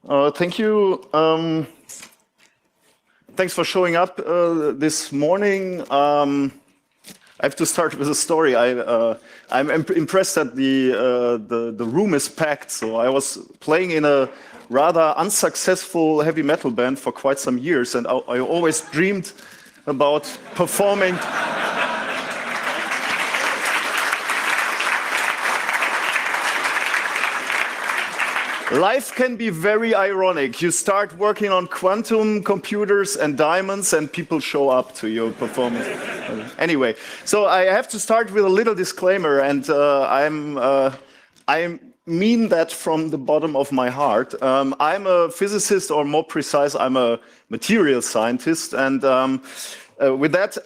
Thank you. Thanks for showing up this morning. I have to start with a story. I'm impressed that the room is packed. So I was playing in a rather unsuccessful heavy metal band for quite some years, and I always dreamed about performing. Life can be very ironic. You start working on quantum computers and diamonds, and people show up to your performance. Anyway, so I have to start with a little disclaimer, and I mean that from the bottom of my heart. I'm a physicist, or more precise, I'm a material scientist, and with that,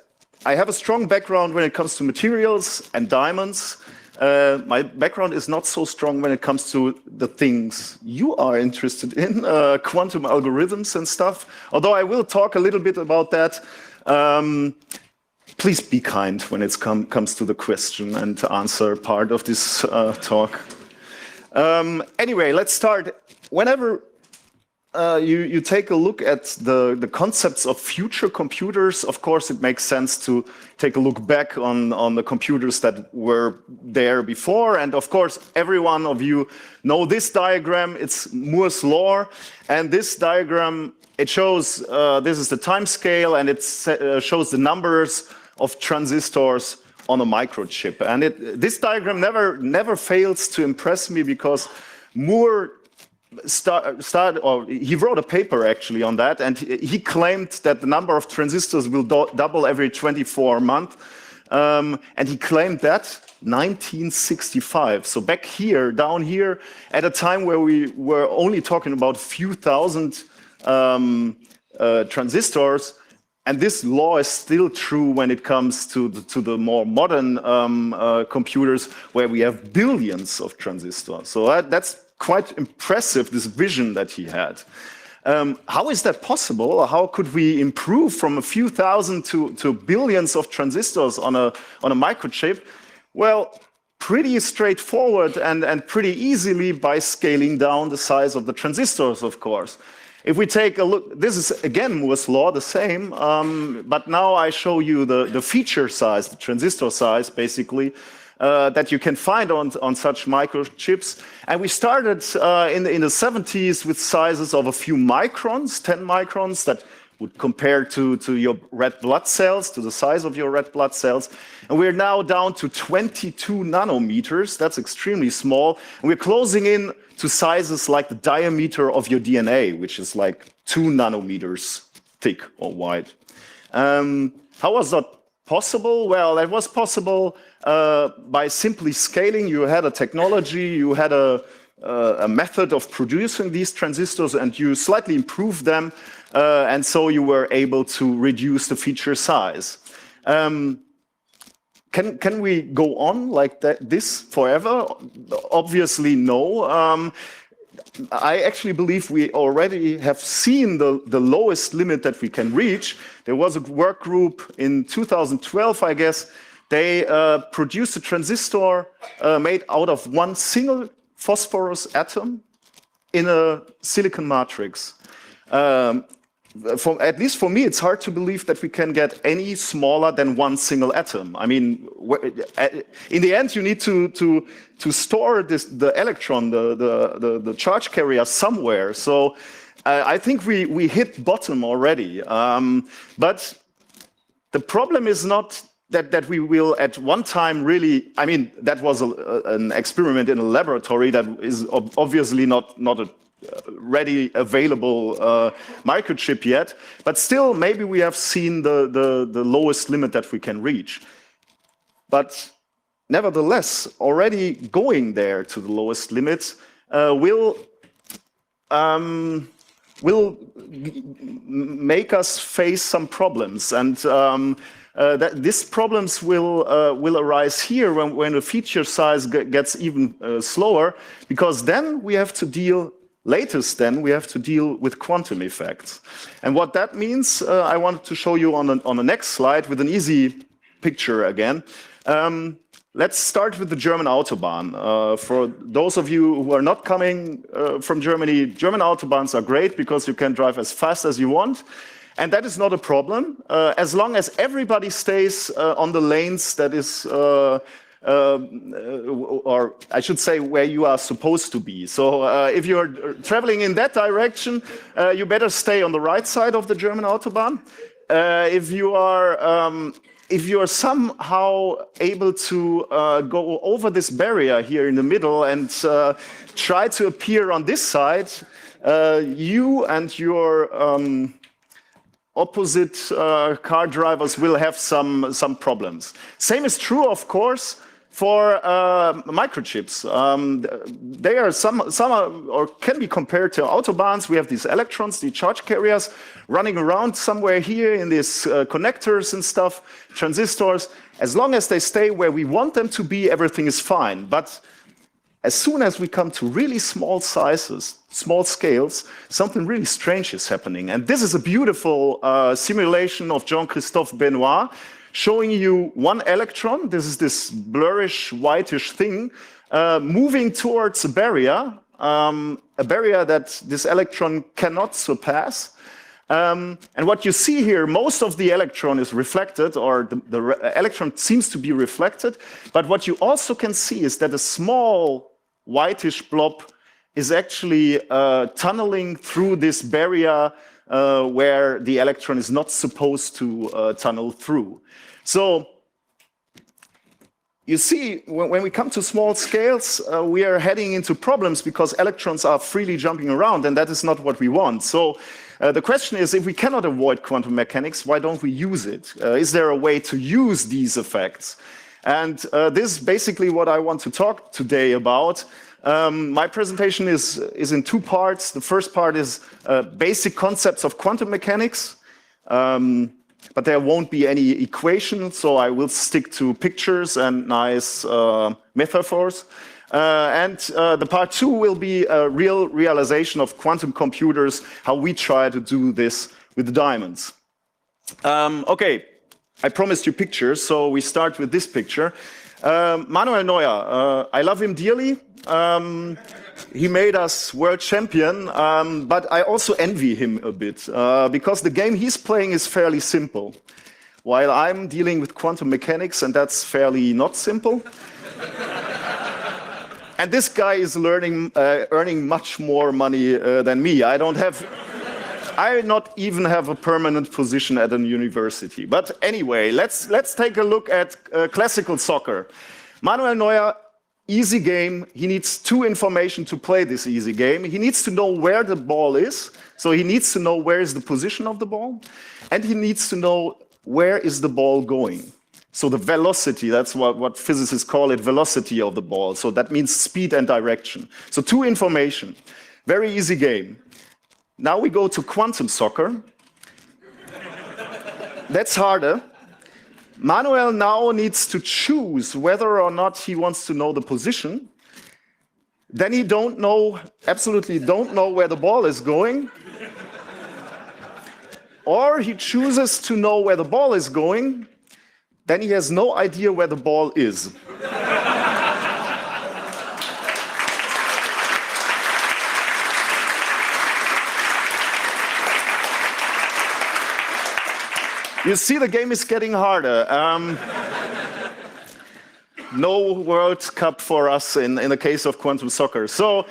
I have a strong background when it comes to materials and diamonds. My background is not so strong when it comes to the things you are interested in, quantum algorithms and stuff, although I will talk a little bit about that. Please be kind when it comes to the question and answer part of this talk. Anyway, let's start. Whenever you take a look at the concepts of future computers, of course, it makes sense to take a look back on the computers that were there before. And of course, every one of you know this diagram. It's Moore's law. And this diagram, it shows, this is the time scale, and it shows the numbers of transistors on a microchip. And this diagram never fails to impress me, because Moore he wrote a paper actually on that, and he claimed that the number of transistors will double every 24 months, and he claimed that 1965. So back here, down here, at a time where we were only talking about a few thousand transistors, and this law is still true when it comes to the more modern computers, where we have billions of transistors. So that's quite impressive, this vision that he had. How is that possible? How could we improve from a few thousand to billions of transistors on a microchip? Well, pretty straightforward and pretty easily by scaling down the size of the transistors, of course. If we take a look, this is again Moore's law, the same, but now I show you the feature size, the transistor size, basically, that you can find on such microchips. And we started in the 70s with sizes of a few microns, 10 microns, that would compare to your red blood cells, to the size of your red blood cells. And we're now down to 22 nanometers. That's extremely small. And we're closing in to sizes like the diameter of your DNA, which is like 2 nanometers thick or wide. How was that possible? Well, that was possible by simply scaling. You had a technology, you had a method of producing these transistors, and you slightly improved them, and so you were able to reduce the feature size. Can we go on like this forever? Obviously, no. I actually believe we already have seen the lowest limit that we can reach. There was a work group in 2012, I guess. They produced a transistor made out of one single phosphorus atom in a silicon matrix. At least for me, it's hard to believe that we can get any smaller than one single atom. I mean, in the end, you need to store the electron, the charge carrier somewhere. So I think we hit bottom already. But the problem is not that we will at one time really, I mean, that was an experiment in a laboratory that is obviously not a ready available microchip yet, but still maybe we have seen the lowest limit that we can reach. But nevertheless, already going there to the lowest limits will make us face some problems, and these problems will arise here when the feature size gets even slower, because then we have to deal with quantum effects. And what that means, I wanted to show you on the next slide with an easy picture again. let's start with the German Autobahn. For those of you who are not coming from Germany, German Autobahns are great because you can drive as fast as you want. And that is not a problem, as long as everybody stays on the lanes that is, or I should say, where you are supposed to be. So if you're traveling in that direction, you better stay on the right side of the German Autobahn. If you are somehow able to go over this barrier here in the middle and try to appear on this side, you and your opposite car drivers will have some problems. Same is true, of course, for microchips. They are some are, or can be compared to autobahns. We have these electrons, the charge carriers, running around somewhere here in these connectors and stuff, transistors. As long as they stay where we want them to be, everything is fine. But as soon as we come to really small sizes, small scales, something really strange is happening. And this is a beautiful simulation of Jean-Christophe Benoit, showing you one electron. This is this blurrish, whitish thing, moving towards a barrier that this electron cannot surpass. And what you see here, most of the electron is reflected, or the electron seems to be reflected. But what you also can see is that a small whitish blob is actually tunneling through this barrier where the electron is not supposed to tunnel through. So you see, when we come to small scales, we are heading into problems because electrons are freely jumping around, and that is not what we want. So the question is, if we cannot avoid quantum mechanics, why don't we use it? Is there a way to use these effects? And this is basically what I want to talk today about. My presentation is in two parts. The first part is basic concepts of quantum mechanics. But there won't be any equations, so I will stick to pictures and nice metaphors. And the part two will be a real realization of quantum computers, how we try to do this with the diamonds. Okay, I promised you pictures, so we start with this picture. Manuel Neuer, I love him dearly. He made us world champion, but I also envy him a bit, because the game he's playing is fairly simple, while I'm dealing with quantum mechanics, and that's fairly not simple. And this guy is earning much more money than me. I not even have a permanent position at a university. But anyway, let's take a look at classical soccer. Manuel Neuer, easy game. He needs two information to play this easy game. He needs to know where the ball is. So he needs to know where is the position of the ball. And he needs to know where is the ball going. So the velocity, that's what physicists call it, velocity of the ball. So that means speed and direction. So two information. Very easy game. Now we go to quantum soccer. That's harder. Manuel now needs to choose whether or not he wants to know the position. Then he absolutely don't know where the ball is going. Or he chooses to know where the ball is going. Then he has no idea where the ball is. You see, the game is getting harder. No World Cup for us in the case of quantum soccer. So,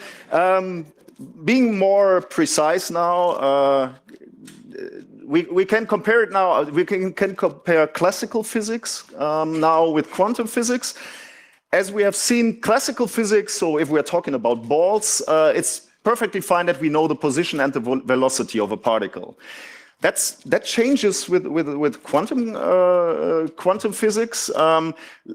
being more precise now, we can compare it now. We can compare classical physics now with quantum physics. As we have seen, classical physics, so if we're talking about balls, it's perfectly fine that we know the position and the velocity of a particle. That changes with quantum physics.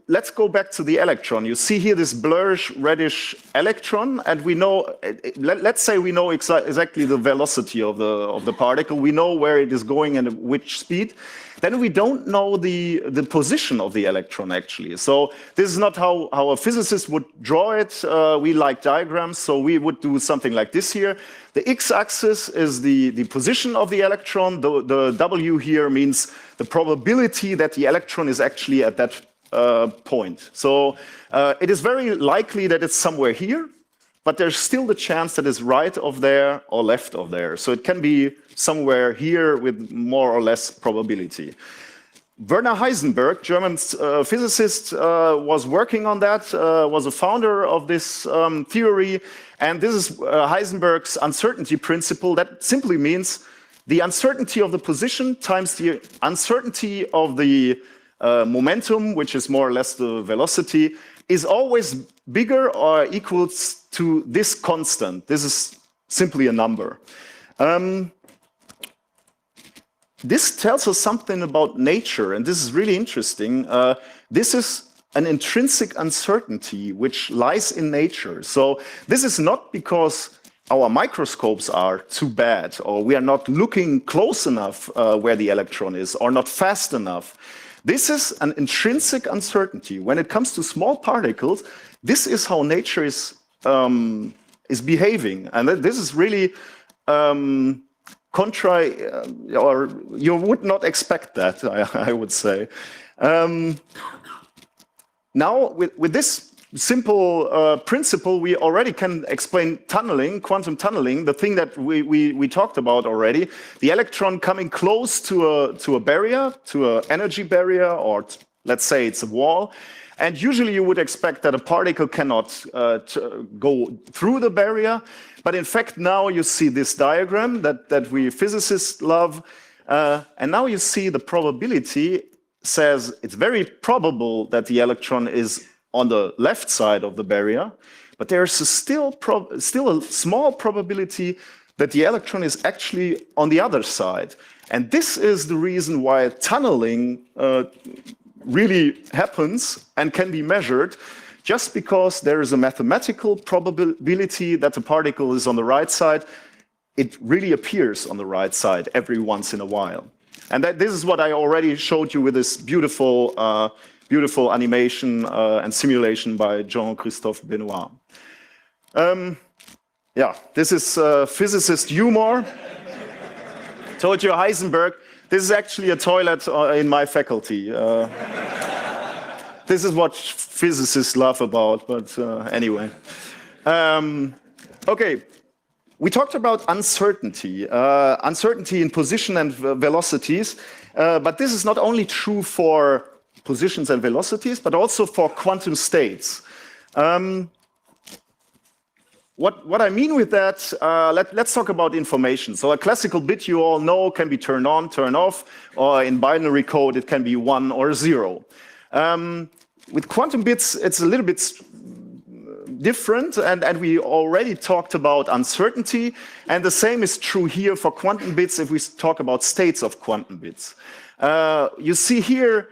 Let's go back to the electron. You see here this blurrish reddish electron, and we know. Let's say we know exactly the velocity of the particle. We know where it is going and at which speed. Then we don't know the position of the electron actually. So this is not how a physicist would draw it. We like diagrams, so we would do something like this here. The x-axis is the position of the electron. The W here means the probability that the electron is actually at that point. So it is very likely that it's somewhere here, but there's still the chance that it's right of there or left of there. So it can be somewhere here with more or less probability. Werner Heisenberg, German physicist, was working on that, was a founder of this theory. And this is Heisenberg's uncertainty principle. That simply means the uncertainty of the position times the uncertainty of the momentum, which is more or less the velocity, is always bigger or equals to this constant. This is simply a number. This tells us something about nature, and this is really interesting. This is an intrinsic uncertainty which lies in nature. So this is not because our microscopes are too bad, or we are not looking close enough where the electron is, or not fast enough. This is an intrinsic uncertainty. When it comes to small particles, this is how nature is behaving, and this is really or you would not expect that, I would say. Now, with this simple principle, we already can explain tunneling, quantum tunneling, the thing that we talked about already. The electron coming close to a barrier, to an energy barrier, or let's say it's a wall. And usually you would expect that a particle cannot go through the barrier. But in fact, now you see this diagram that we physicists love. And now you see the probability says it's very probable that the electron is on the left side of the barrier. But there's still a small probability that the electron is actually on the other side. And this is the reason why tunneling really happens and can be measured, just because there is a mathematical probability that the particle is on the right side. It really appears on the right side every once in a while. And this is what I already showed you with this beautiful, beautiful animation and simulation by Jean-Christophe Benoit. Yeah, this is physicist humor. Told you Heisenberg. This is actually a toilet in my faculty. This is what physicists laugh about, but anyway. Okay, we talked about uncertainty, uncertainty in position and velocities, but this is not only true for positions and velocities, but also for quantum states. What I mean with that, let's talk about information. So a classical bit you all know can be turned on, turned off, or in binary code it can be 1 or 0. With quantum bits, it's a little bit different, and we already talked about uncertainty, and the same is true here for quantum bits if we talk about states of quantum bits. You see here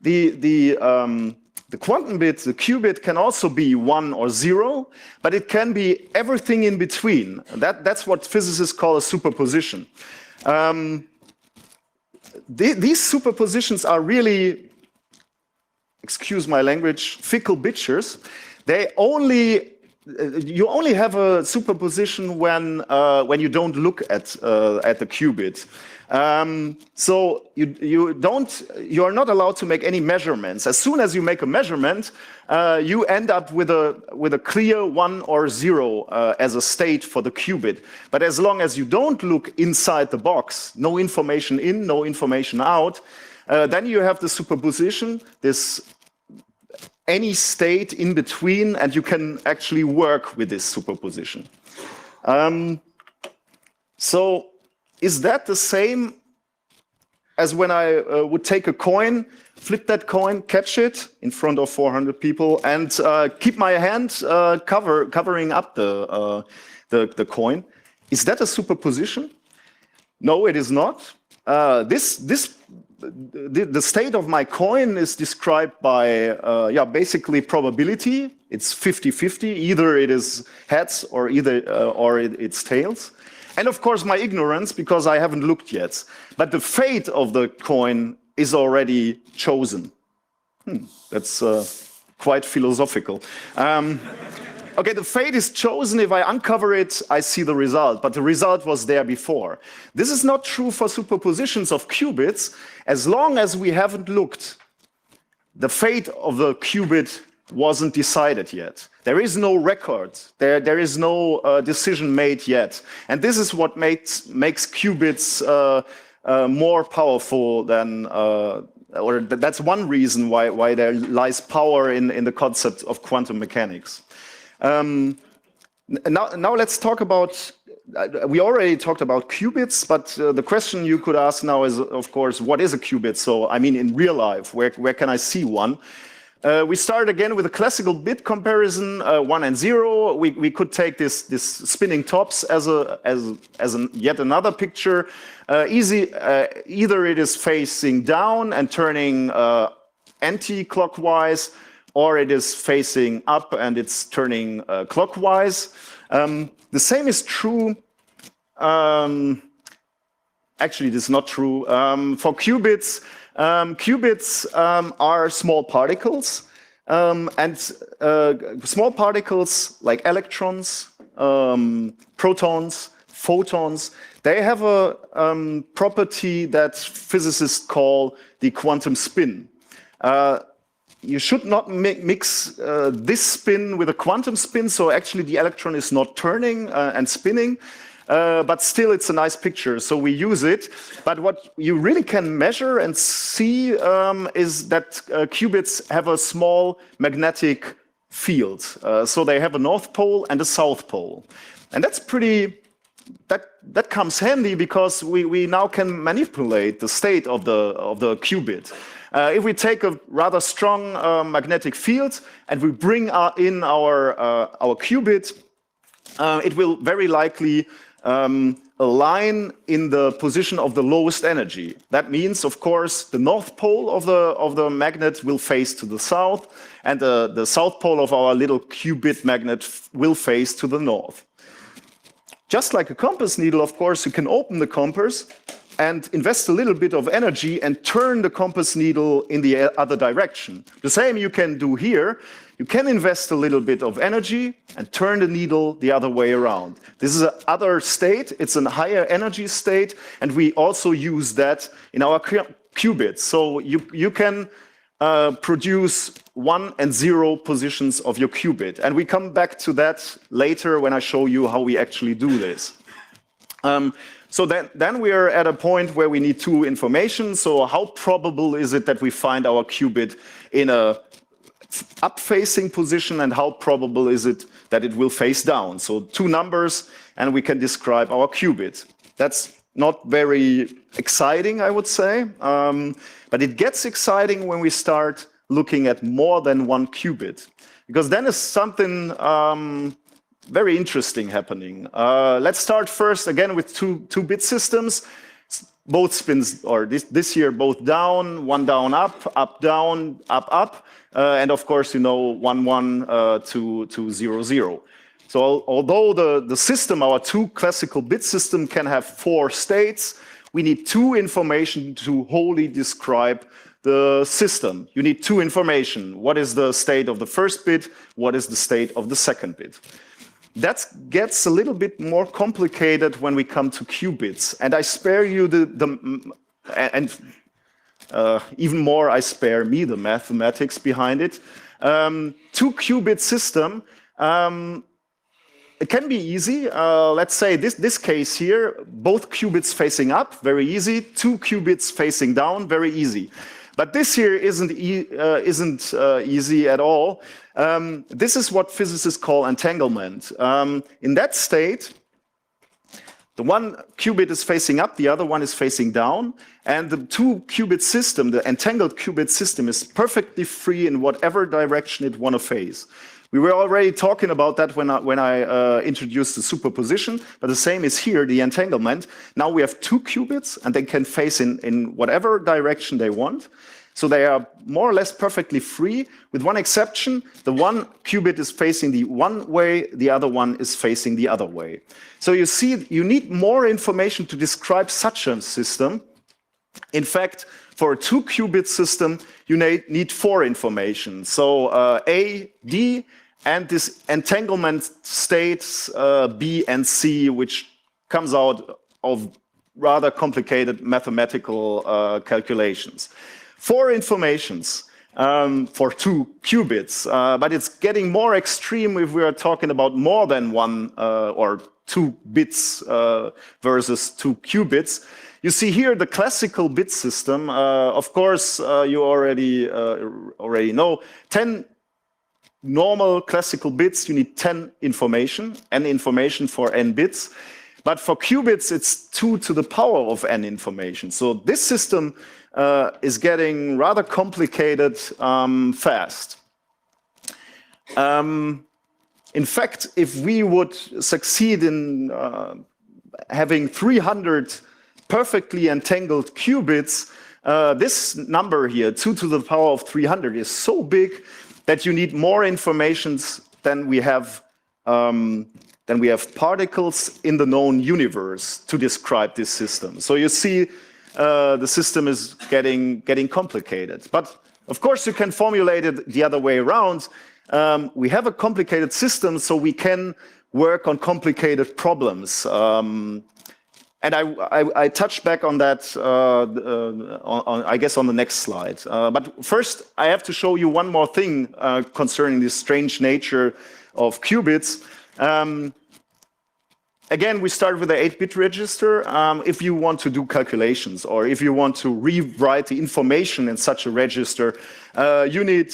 the quantum bit, the qubit, can also be 1 or 0, but it can be everything in between. That's what physicists call a superposition. These superpositions are really, excuse my language, fickle bitches. You only have a superposition when you don't look at the qubit. So you are not allowed to make any measurements. As soon as you make a measurement, you end up with a clear 1 or 0 as a state for the qubit. But as long as you don't look inside the box, no information in, no information out, then you have the superposition, this any state in between, and you can actually work with this superposition. So is that the same as when I would take a coin, flip that coin, catch it in front of 400 people, and keep my hand covering up the coin? Is that a superposition? No, it is not. The state of my coin is described by basically probability. It's 50-50. Either it is heads or it's tails. And of course my ignorance, because I haven't looked yet. But the fate of the coin is already chosen. That's quite philosophical. Okay, the fate is chosen. If I uncover it, I see the result, but the result was there before. This is not true for superpositions of qubits. As long as we haven't looked the fate of the qubit wasn't decided yet. There is no record. There is no decision made yet. And this is what makes qubits more powerful than, or that's one reason why there lies power in the concept of quantum mechanics. Now let's talk about, we already talked about qubits, but the question you could ask now is, of course, what is a qubit? So, I mean, in real life, where can I see one? We start again with a classical bit comparison, 1 and 0. We could take this spinning tops as yet another picture. Either it is facing down and turning anti-clockwise, or it is facing up and it's turning clockwise. The same is true. Actually, this is not true. For qubits, qubits are small particles, and small particles like electrons, protons, photons, they have a property that physicists call the quantum spin. You should not mix this spin with a quantum spin, so actually the electron is not turning and spinning, but still it's a nice picture, so we use it. But what you really can measure and see is that qubits have a small magnetic field. So they have a north pole and a south pole. And that's pretty, that comes handy because we now can manipulate the state of the qubit. If we take a rather strong magnetic field and we bring in our qubit, it will very likely align in the position of the lowest energy. That means, of course, the north pole of the magnet will face to the south, and the south pole of our little qubit magnet will face to the north. Just like a compass needle, of course, you can open the compass and invest a little bit of energy and turn the compass needle in the other direction. The same you can do here. You can invest a little bit of energy and turn the needle the other way around. This is another state. It's a higher energy state, and we also use that in our qubits. So you can produce 1 and 0 positions of your qubit. And we come back to that later when I show you how we actually do this. So then we are at a point where we need two information. So how probable is it that we find our qubit in a up-facing position, and how probable is it that it will face down? So two numbers, and we can describe our qubit. That's not very exciting, I would say, but it gets exciting when we start looking at more than one qubit, because then is something very interesting happening. Let's start first again with two-bit systems. Both spins, or this here, both down, one down, up, down, up, and of course, you know, 1, 1, 2, 2, 0, 0. So although the system, our two classical bit system, can have 4 states, we need 2 information to wholly describe the system. You need 2 information. What is the state of the first bit? What is the state of the second bit? That gets a little bit more complicated when we come to qubits, and I spare you even more, I spare me the mathematics behind it. 2-qubit system, it can be easy. Let's say this case here, both qubits facing up, very easy. 2 qubits facing down, very easy. But this here isn't easy at all. This is what physicists call entanglement. In that state, the one qubit is facing up, the other one is facing down, and the 2-qubit system, the entangled qubit system, is perfectly free in whatever direction it want to face. We were already talking about that when I introduced the superposition, but the same is here, the entanglement. Now we have 2 qubits, and they can face in whatever direction they want. So they are more or less perfectly free, with one exception. The one qubit is facing the one way, the other one is facing the other way. So you see, you need more information to describe such a system. In fact, for a 2-qubit system, you need 4 information. So A, D, and this entanglement states B and C, which comes out of rather complicated mathematical calculations. 4 informations. for 2 qubits. But it's getting more extreme if we are talking about more than 1 or 2 bits versus 2 qubits. You see here the classical bit system. Of course, you already know 10 normal classical bits. You need 10 information, n information for n bits. But for qubits, it's 2 to the power of n information. So this system is getting rather complicated fast. In fact, if we would succeed in having 300 perfectly entangled qubits, this number here, 2 to the power of 300, is so big that you need more information than we have particles in the known universe to describe this system. So you see, the system is getting complicated. But of course, you can formulate it the other way around. We have a complicated system, so we can work on complicated problems. And I touch back on that, I guess, on the next slide. But first, I have to show you one more thing concerning this strange nature of qubits. Again, we start with the 8-bit register. If you want to do calculations or if you want to rewrite the information in such a register, you need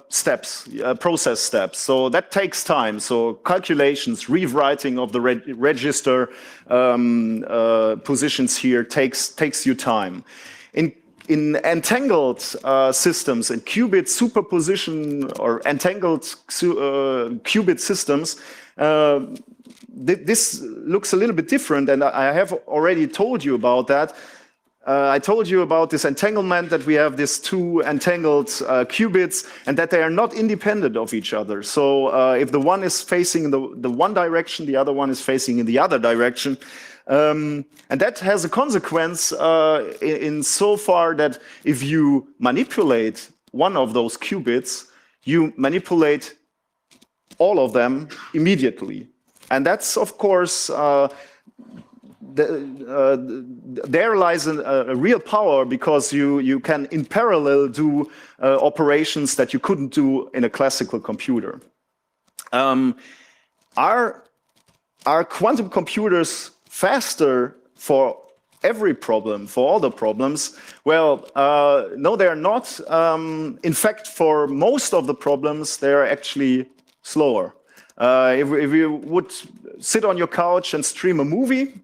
steps, process steps. So that takes time. So calculations, rewriting of the register positions here takes you time. In entangled systems, in qubit superposition or entangled qubit systems, this looks a little bit different, and I have already told you about that. I told you about this entanglement, that we have these 2 entangled qubits, and that they are not independent of each other. So if the one is facing the one direction, the other one is facing in the other direction. And that has a consequence in so far that if you manipulate one of those qubits, you manipulate all of them immediately. And that's, of course, there lies a real power, because you can in parallel do operations that you couldn't do in a classical computer. Are quantum computers faster for every problem, for all the problems? Well, no, they are not. In fact, for most of the problems, they are actually slower. If you would sit on your couch and stream a movie,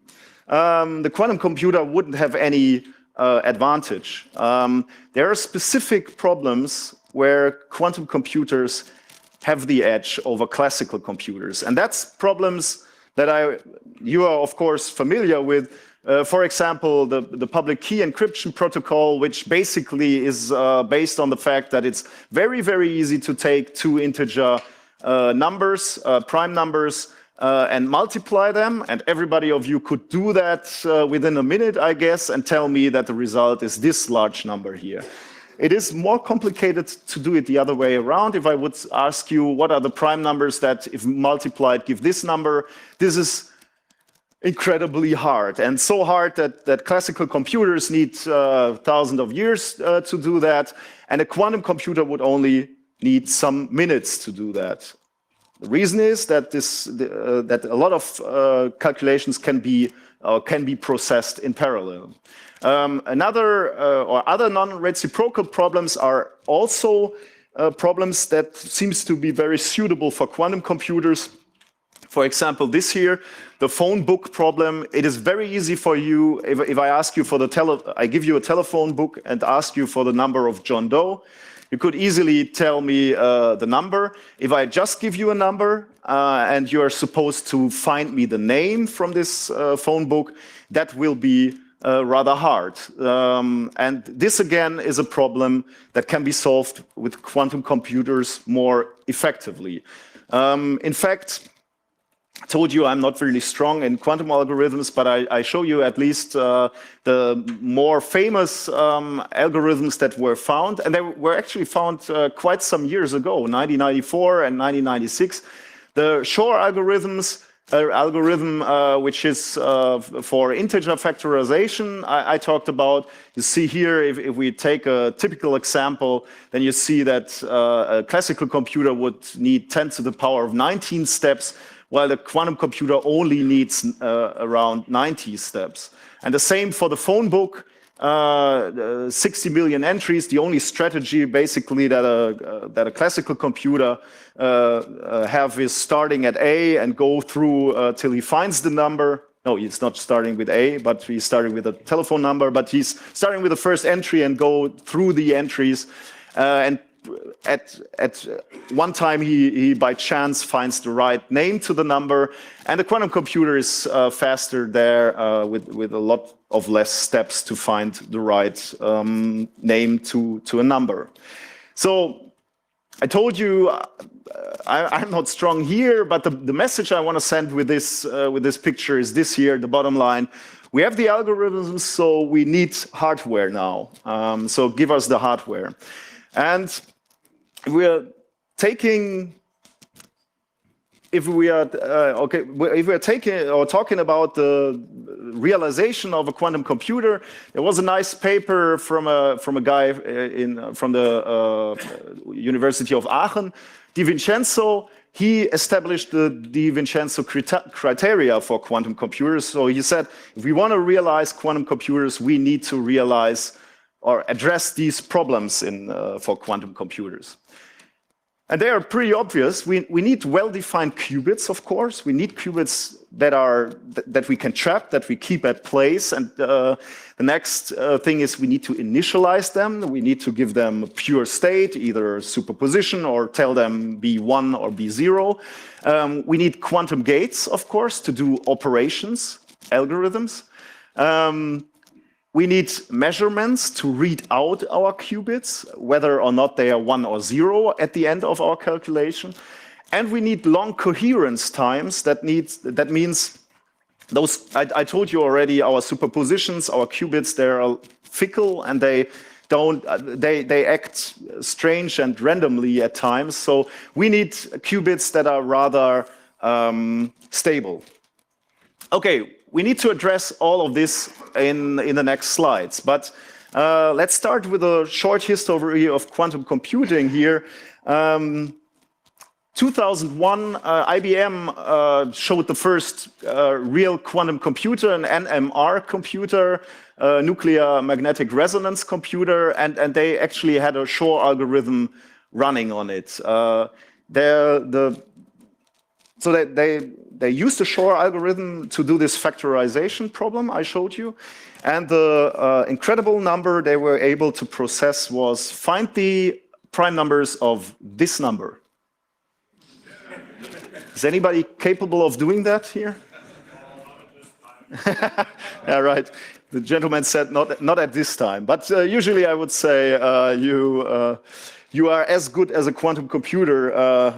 the quantum computer wouldn't have any advantage. There are specific problems where quantum computers have the edge over classical computers. And that's problems that you are, of course, familiar with. For example, the public key encryption protocol, which basically is based on the fact that it's very, very easy to take 2 integer numbers, prime numbers, and multiply them. And everybody of you could do that within a minute, I guess, and tell me that the result is this large number here. It is more complicated to do it the other way around. If I would ask you, what are the prime numbers that, if multiplied, give this number? This is incredibly hard, and so hard that classical computers need thousands of years to do that, and a quantum computer would only need some minutes to do that. The reason is that that a lot of calculations can be processed in parallel. Other non-reciprocal problems are also problems that seems to be very suitable for quantum computers. For example, this here, the phone book problem. It is very easy for you, if I ask you for I give you a telephone book and ask you for the number of John Doe, you could easily tell me the number. If I just give you a number and you are supposed to find me the name from this phone book, that will be rather hard. And this again is a problem that can be solved with quantum computers more effectively. In fact, I told you I'm not really strong in quantum algorithms, but I show you at least the more famous algorithms that were found, and they were actually found quite some years ago, 1994 and 1996. The Shor algorithms, algorithm, which is for integer factorization. I talked about. You see here, if we take a typical example, then you see that a classical computer would need 10 to the power of 19 steps, while the quantum computer only needs around 90 steps. And the same for the phone book. 60 million entries. The only strategy, basically, that a classical computer have is starting at A and go through till he finds the number. No, he's not starting with A, but he's starting with a telephone number. But he's starting with the first entry and go through the entries. And at one time, he by chance finds the right name to the number. And the quantum computer is faster there with a lot of less steps to find the right name to a number. So I told you I'm not strong here, but the message I want to send with this picture is this here, the bottom line. We have the algorithms, so we need hardware now. So give us the hardware. And if we are talking about the realization of a quantum computer, there was a nice paper from a guy from the University of Aachen, Di Vincenzo. He established the Di Vincenzo criteria for quantum computers. So he said, if we want to realize quantum computers, we need to realize or address these problems for quantum computers. And they are pretty obvious. We need well-defined qubits, of course. We need qubits that we can trap, that we keep at place. And the next thing is we need to initialize them. We need to give them a pure state, either superposition or tell them B1 or B0. We need quantum gates, of course, to do operations, algorithms. We need measurements to read out our qubits, whether or not they are 1 or 0 at the end of our calculation. And we need long coherence times. That means those, I told you already, our superpositions, our qubits, they're fickle and they act strange and randomly at times. So we need qubits that are rather stable. Okay. We need to address all of this in the next slides, but let's start with a short history of quantum computing here. 2001, IBM showed the first real quantum computer, an NMR computer, nuclear magnetic resonance computer, and they actually had a Shor algorithm running on it. So they used the Shor algorithm to do this factorization problem I showed you. And the incredible number they were able to process was find the prime numbers of this number. Is anybody capable of doing that here? Yeah, right. The gentleman said not at this time. But usually I would say you are as good as a quantum computer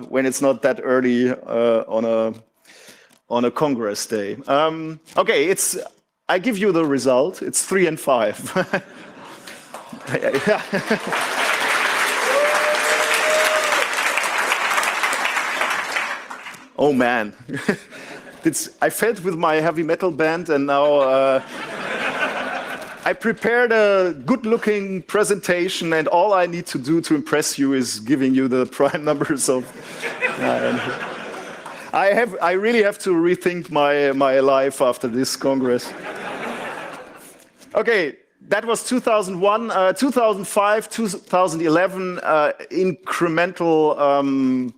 when it's not that early on a Congress day. Okay, I give you the result. It's 3 and 5. Oh man, I failed with my heavy metal band, and now. I prepared a good-looking presentation, and all I need to do to impress you is giving you the prime numbers of. I really have to rethink my life after this Congress. Okay, that was 2001, 2005, 2011. Incremental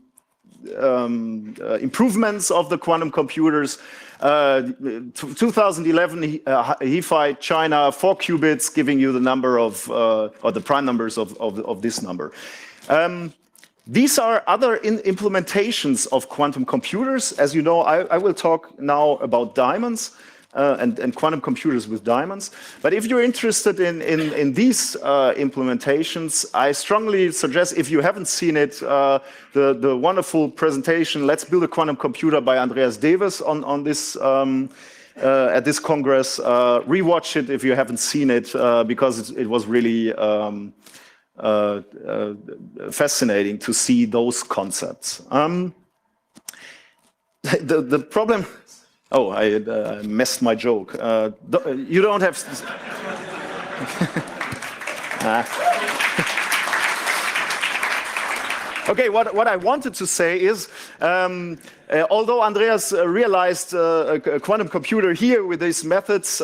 improvements of the quantum computers. 2011, He-Fi China, 4 qubits, giving you the number of, or the prime numbers of this number. These are other implementations of quantum computers. As you know, I will talk now about diamonds and quantum computers with diamonds. But if you're interested in these implementations, I strongly suggest, if you haven't seen it, the wonderful presentation, Let's Build a Quantum Computer by Andreas Deves on this, at this Congress. Rewatch it if you haven't seen it, because it was really fascinating to see those concepts. the problem. Oh, I messed my joke. You don't have. Okay, what I wanted to say is, although Andreas realized a quantum computer here with these methods,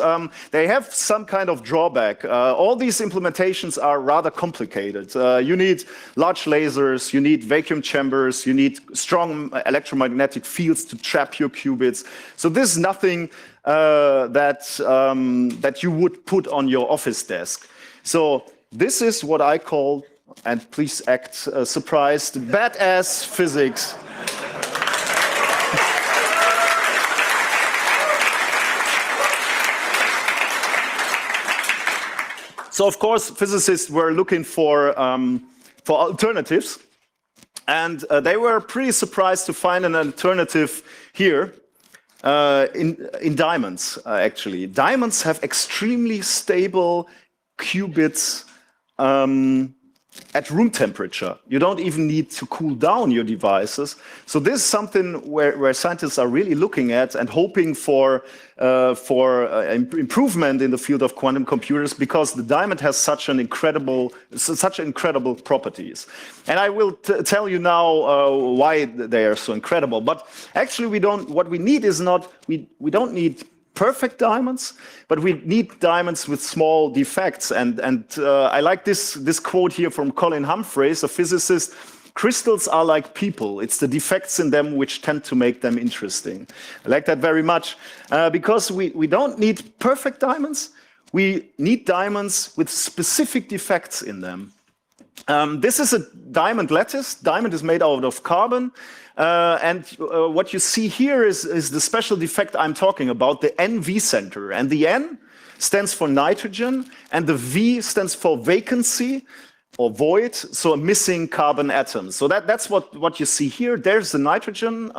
they have some kind of drawback. All these implementations are rather complicated. You need large lasers, you need vacuum chambers, you need strong electromagnetic fields to trap your qubits. So this is nothing that you would put on your office desk. So this is what I call, and please act surprised, badass physics. So of course, physicists were looking for alternatives, and they were pretty surprised to find an alternative here in diamonds. Actually, diamonds have extremely stable qubits at room temperature. You don't even need to cool down your devices. So this is something where scientists are really looking at and hoping for improvement in the field of quantum computers, because the diamond has such incredible properties. And I will tell you now why they are so incredible. But actually, what we need is not, we don't need perfect diamonds, but we need diamonds with small defects. And I like this quote here from Colin Humphreys, a physicist: "Crystals are like people. It's the defects in them which tend to make them interesting." I like that very much, because we don't need perfect diamonds. We need diamonds with specific defects in them. This is a diamond lattice. Diamond is made out of carbon. And what you see here is the special defect I'm talking about, the NV center. And the N stands for nitrogen, and the V stands for vacancy or void, so a missing carbon atom. So that's what you see here. There's the nitrogen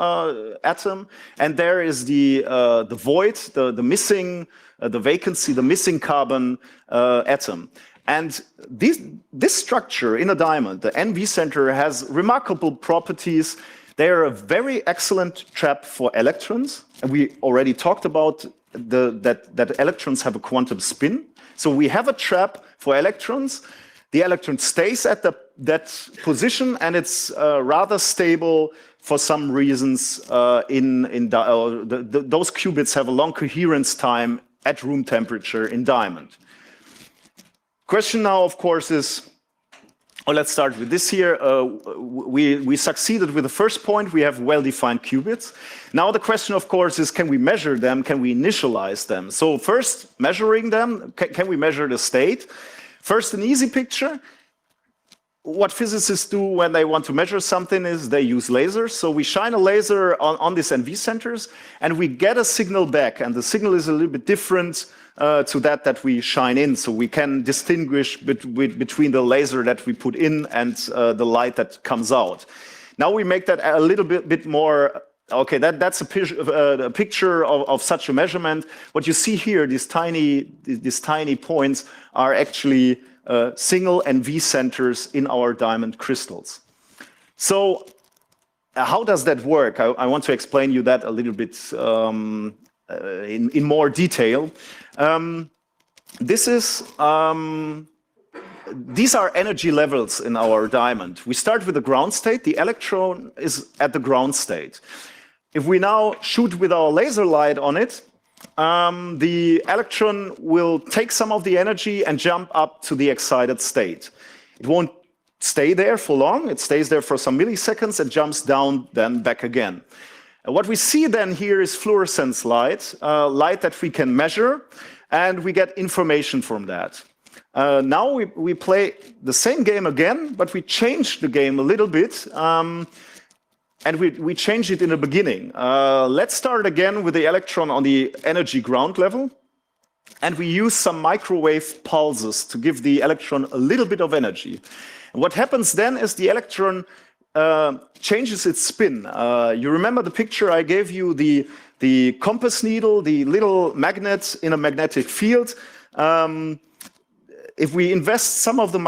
atom, and there is the void, the missing, the vacancy, the missing carbon atom. And this structure in a diamond, the NV center, has remarkable properties. They are a very excellent trap for electrons. And we already talked about that electrons have a quantum spin. So we have a trap for electrons. The electron stays at that position, and it's rather stable for some reasons. Those qubits have a long coherence time at room temperature in diamond. Question now, of course, is, let's start with this here. We succeeded with the first point. We have well-defined qubits. Now the question, of course, is, can we measure them? Can we initialize them? So first, measuring them. Can we measure the state? First, an easy picture. What physicists do when they want to measure something is they use lasers. So we shine a laser on these NV centers, and we get a signal back. And the signal is a little bit different to that we shine in. So we can distinguish between the laser that we put in and the light that comes out. Now we make that a little bit more. Okay, that's a picture of such a measurement. What you see here, these tiny points, are actually single NV centers in our diamond crystals. So how does that work? I want to explain you that a little bit in more detail. These are energy levels in our diamond. We start with the ground state. The electron is at the ground state. If we now shoot with our laser light on it, the electron will take some of the energy and jump up to the excited state. It won't stay there for long. It stays there for some milliseconds and jumps down then back again. What we see then here is fluorescence light, light that we can measure, and we get information from that. Now we play the same game again, but we change the game a little bit, and we change it in the beginning. Let's start again with the electron on the energy ground level, and we use some microwave pulses to give the electron a little bit of energy. And what happens then is the electron changes its spin. You remember the picture I gave you, the compass needle, the little magnet in a magnetic field. if we invest some of the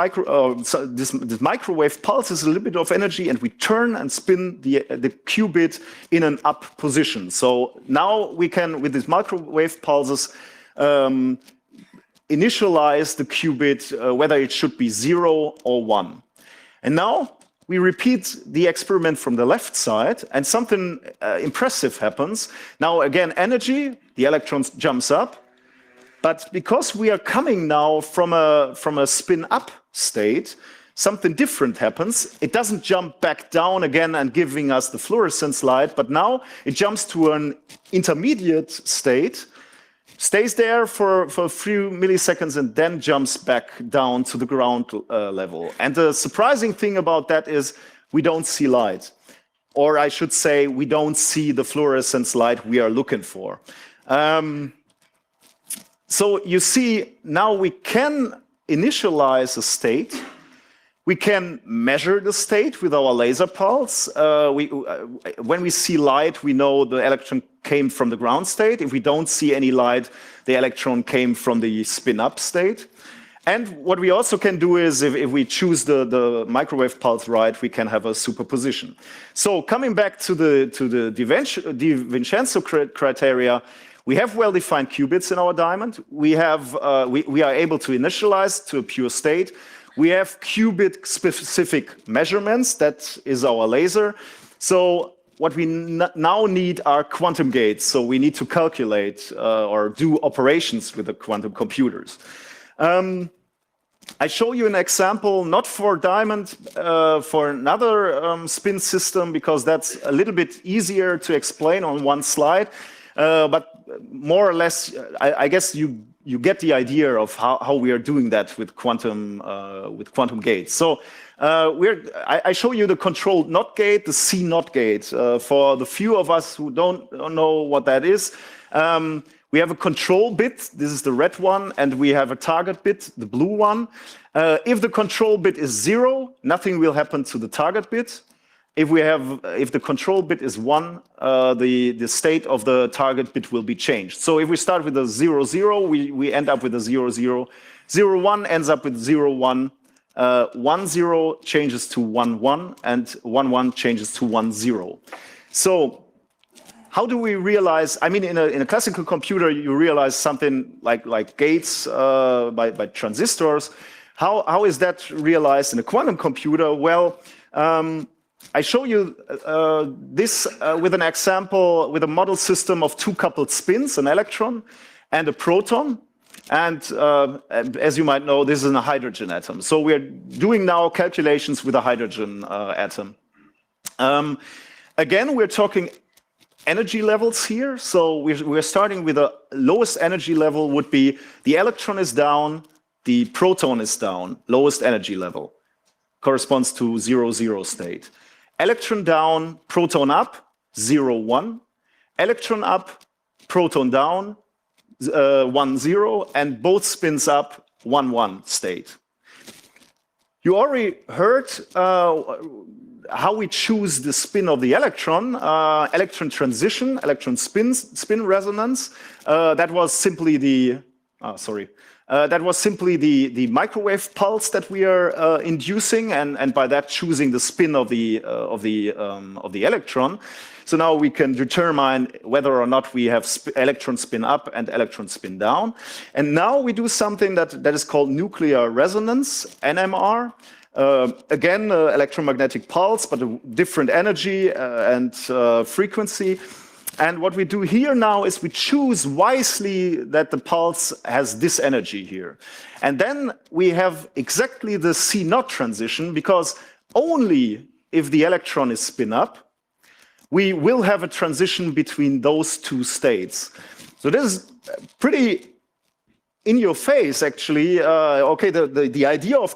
this microwave pulses a little bit of energy, and we turn and spin the qubit in an up position. So now we can, with these microwave pulses, initialize the qubit, whether it should be 0 or 1. And now we repeat the experiment from the left side, and something impressive happens. Now again, energy, the electron jumps up, but because we are coming now from a spin-up state, something different happens. It doesn't jump back down again and giving us the fluorescence light, but now it jumps to an intermediate state, stays there for a few milliseconds, and then jumps back down to the ground level. And the surprising thing about that is we don't see light. Or I should say, we don't see the fluorescence light we are looking for. So you see, now we can initialize a state. We can measure the state with our laser pulse. When we see light, we know the electron came from the ground state. If we don't see any light, the electron came from the spin-up state. And what we also can do is, if we choose the microwave pulse right, we can have a superposition. So coming back to the DiVincenzo criteria, we have well-defined qubits in our diamond. We are able to initialize to a pure state. We have qubit-specific measurements. That is our laser. So what we now need are quantum gates. So we need to calculate or do operations with the quantum computers. I show you an example, not for diamond, for another spin system, because that's a little bit easier to explain on one slide. But more or less, I guess you get the idea of how we are doing that with quantum gates. So I show you the controlled NOT gate, the C NOT gate. For the few of us who don't know what that is, we have a control bit. This is the red one, and we have a target bit, the blue one. If the control bit is 0, nothing will happen to the target bit. If the control bit is 1, the state of the target bit will be changed. So if we start with a 0, 0, we end up with a 0, 0. 0, 1 ends up with 0, 1. 1, 0 changes to 1, 1, and 1, 1 changes to 1, 0. So how do we realize? I mean, in a classical computer, you realize something like gates by transistors. How is that realized in a quantum computer? Well, I show you this with an example, with a model system of 2 coupled spins, an electron and a proton. And as you might know, this is a hydrogen atom. So we're doing now calculations with a hydrogen atom. Again, we're talking energy levels here. So we're starting with the lowest energy level would be the electron is down, the proton is down, lowest energy level. Corresponds to 0, 0 state. Electron down, proton up, 0, 1. Electron up, proton down, 1, 0. And both spins up, 1, 1 state. You already heard how we choose the spin of the electron. Electron transition, electron spin resonance. That was simply the microwave pulse that we are inducing, and by that choosing the spin of the electron. So now we can determine whether or not we have electron spin up and electron spin down. And now we do something that is called nuclear resonance, NMR. Again, electromagnetic pulse, but a different energy and frequency. And what we do here now is we choose wisely that the pulse has this energy here. And then we have exactly the C naught transition, because only if the electron is spin up, we will have a transition between those 2 states. So this is pretty in your face, actually. Okay, the idea of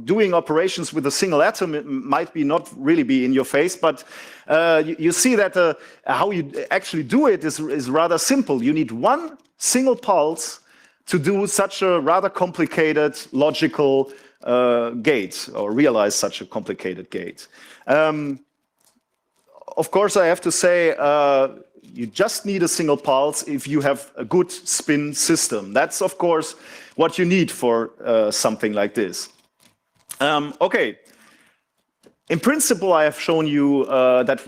doing operations with a single atom might not really be in your face, but you see that how you actually do it is rather simple. You need one single pulse to do such a rather complicated logical gate, or realize such a complicated gate. Of course, I have to say, you just need a single pulse if you have a good spin system. That's, of course, what you need for something like this. Okay. In principle, I have shown you that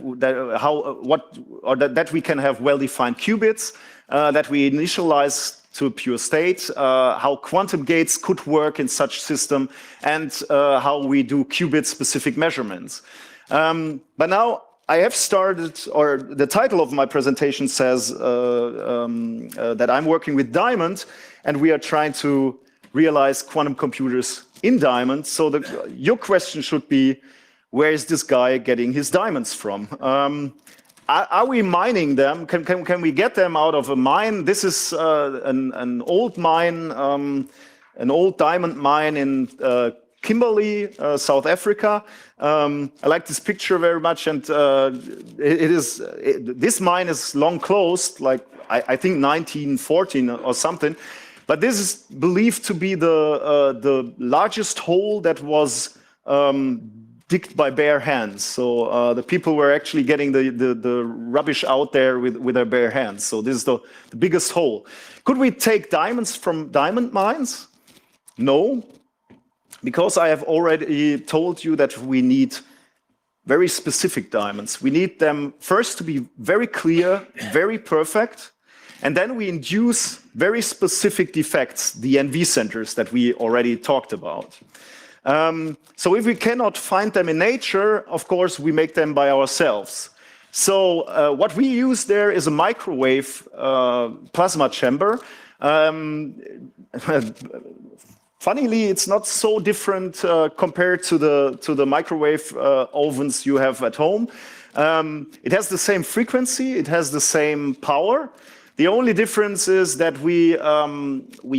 we can have well-defined qubits, that we initialize to a pure state, how quantum gates could work in such system, and how we do qubit-specific measurements. But now I have started, or the title of my presentation says that I'm working with Diamond, and we are trying to realize quantum computers in Diamond. So your question should be, where is this guy getting his diamonds from? Are we mining them? Can we get them out of a mine? This is an old mine, an old diamond mine in Kimberley, South Africa. I like this picture very much, and this mine is long closed, like I think 1914 or something. But this is believed to be the largest hole that was digged by bare hands. So the people were actually getting the rubbish out there with their bare hands. So this is the biggest hole. Could we take diamonds from diamond mines? No, because I have already told you that we need very specific diamonds. We need them first to be very clear, very perfect, and then we induce very specific defects, the NV centers that we already talked about. So if we cannot find them in nature, of course, we make them by ourselves. So what we use there is a microwave plasma chamber. Funnily, it's not so different compared to the microwave ovens you have at home. It has the same frequency, it has the same power. The only difference is that we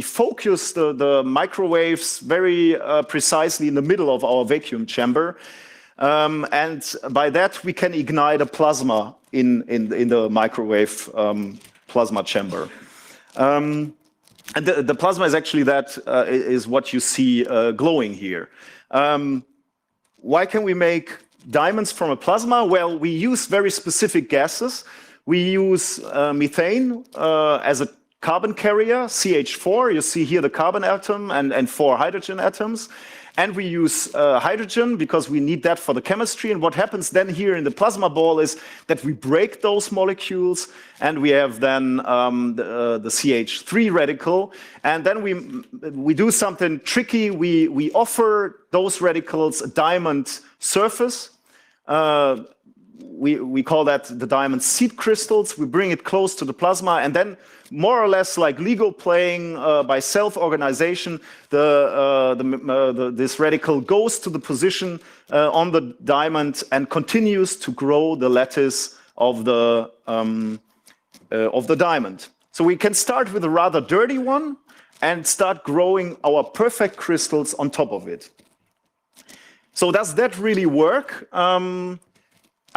focus the microwaves very precisely in the middle of our vacuum chamber, and by that we can ignite a plasma in the microwave plasma chamber. And the plasma is actually is what you see glowing here. Why can we make diamonds from a plasma? Well, we use very specific gases. We use methane as a carbon carrier, CH4. You see here the carbon atom and 4 hydrogen atoms. And we use hydrogen because we need that for the chemistry. And what happens then here in the plasma ball is that we break those molecules, and we have then the CH3 radical. And then we do something tricky. We offer those radicals a diamond surface. We call that the diamond seed crystals. We bring it close to the plasma, and then more or less like Lego playing by self-organization, this radical goes to the position on the diamond and continues to grow the lattice of the diamond. So we can start with a rather dirty one and start growing our perfect crystals on top of it. So does that really work?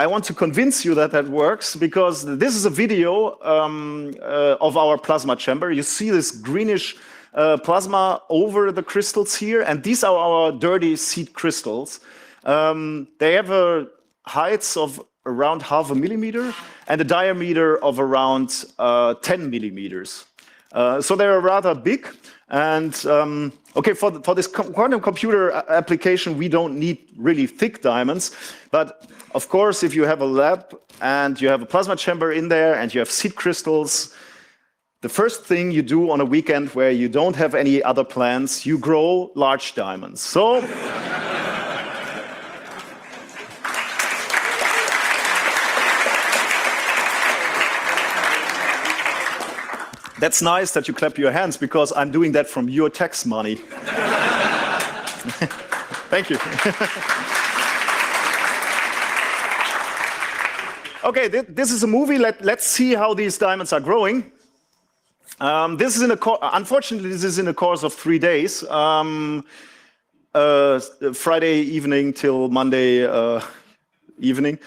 I want to convince you that that works, because this is a video of our plasma chamber. You see this greenish plasma over the crystals here, and these are our dirty seed crystals. They have heights of around 0.5 millimeter and a diameter of around 10 millimeters. So they're rather big. And okay, for this quantum computer application, we don't need really thick diamonds. But of course, if you have a lab and you have a plasma chamber in there and you have seed crystals, the first thing you do on a weekend where you don't have any other plans, you grow large diamonds. So that's nice that you clap your hands, because I'm doing that from your tax money. Thank you. Okay, this is a movie. Let's see how these diamonds are growing. This is unfortunately, this is in a course of 3 days. Friday evening till Monday evening.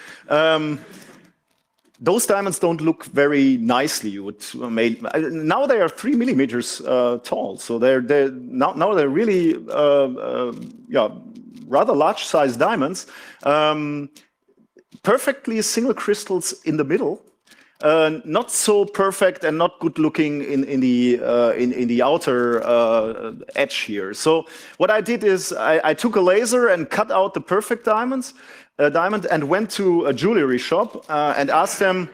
Those diamonds don't look very nicely. Now they are 3 millimeters tall, so now they're really rather large-sized diamonds. Perfectly single crystals in the middle. not so perfect and not good looking in the outer edge here. So what I did is I took a laser and cut out the perfect diamond and went to a jewelry shop and asked them,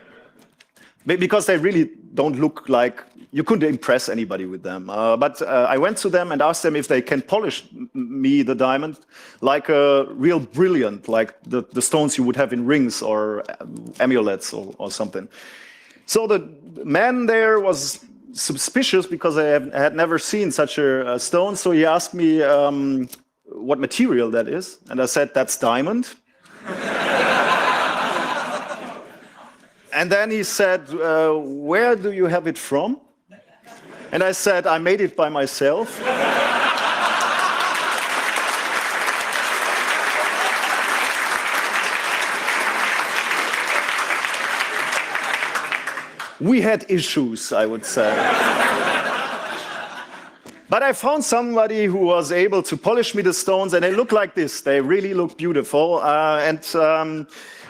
because they really don't look like, you couldn't impress anybody with them. But I went to them and asked them if they can polish me the diamond like a real brilliant, like the stones you would have in rings or amulets or something. So the man there was suspicious because I had never seen such a stone. So he asked me what material that is. And I said, that's diamond. And then he said, where do you have it from? And I said, I made it by myself. We had issues, I would say. But I found somebody who was able to polish me the stones, and they look like this. They really look beautiful.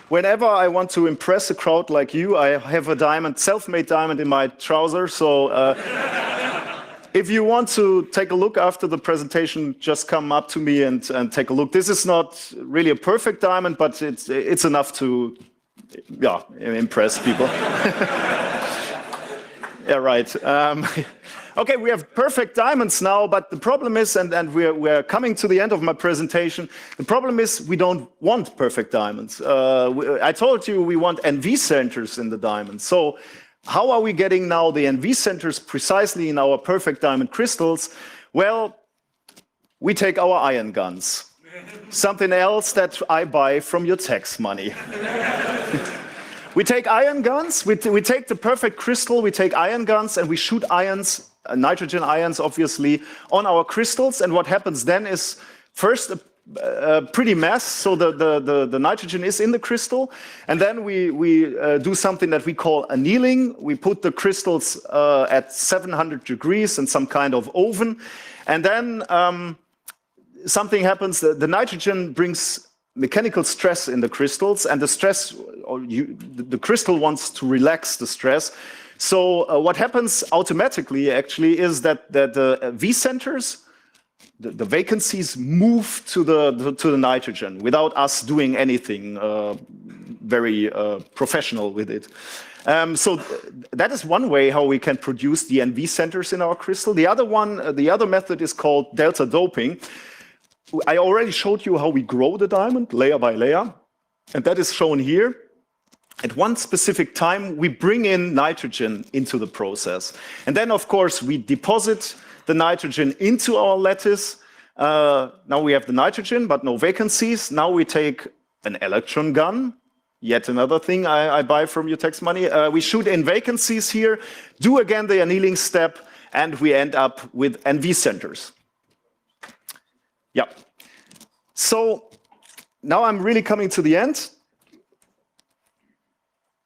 Whenever I want to impress a crowd like you, I have a diamond, self-made diamond in my trouser. So if you want to take a look after the presentation, just come up to me and take a look. This is not really a perfect diamond, but it's enough to, yeah, impress people. Yeah, right. Okay, we have perfect diamonds now, but the problem is, and we're coming to the end of my presentation, the problem is we don't want perfect diamonds. I told you we want NV centers in the diamonds. So how are we getting now the NV centers precisely in our perfect diamond crystals? Well, we take our iron guns. Something else that I buy from your tax money. We take iron guns, we take the perfect crystal, we take iron guns and we shoot ions, nitrogen ions obviously, on our crystals. And what happens then is first a pretty mess, so the nitrogen is in the crystal. And then we do something that we call annealing. We put the crystals at 700 degrees in some kind of oven. And then something happens, the nitrogen brings mechanical stress in the crystals, and the stress, the crystal wants to relax the stress. So what happens automatically actually is that the V centers, the vacancies move to the nitrogen without us doing anything very professional with it. So that is one way how we can produce the NV centers in our crystal. The other method is called delta doping. I already showed you how we grow the diamond layer by layer, and that is shown here. At one specific time, we bring in nitrogen into the process. And then, of course, we deposit the nitrogen into our lattice. Now we have the nitrogen, but no vacancies. Now we take an electron gun, yet another thing I buy from your tax money. We shoot in vacancies here, do again the annealing step, and we end up with NV centers. Yeah. So now I'm really coming to the end.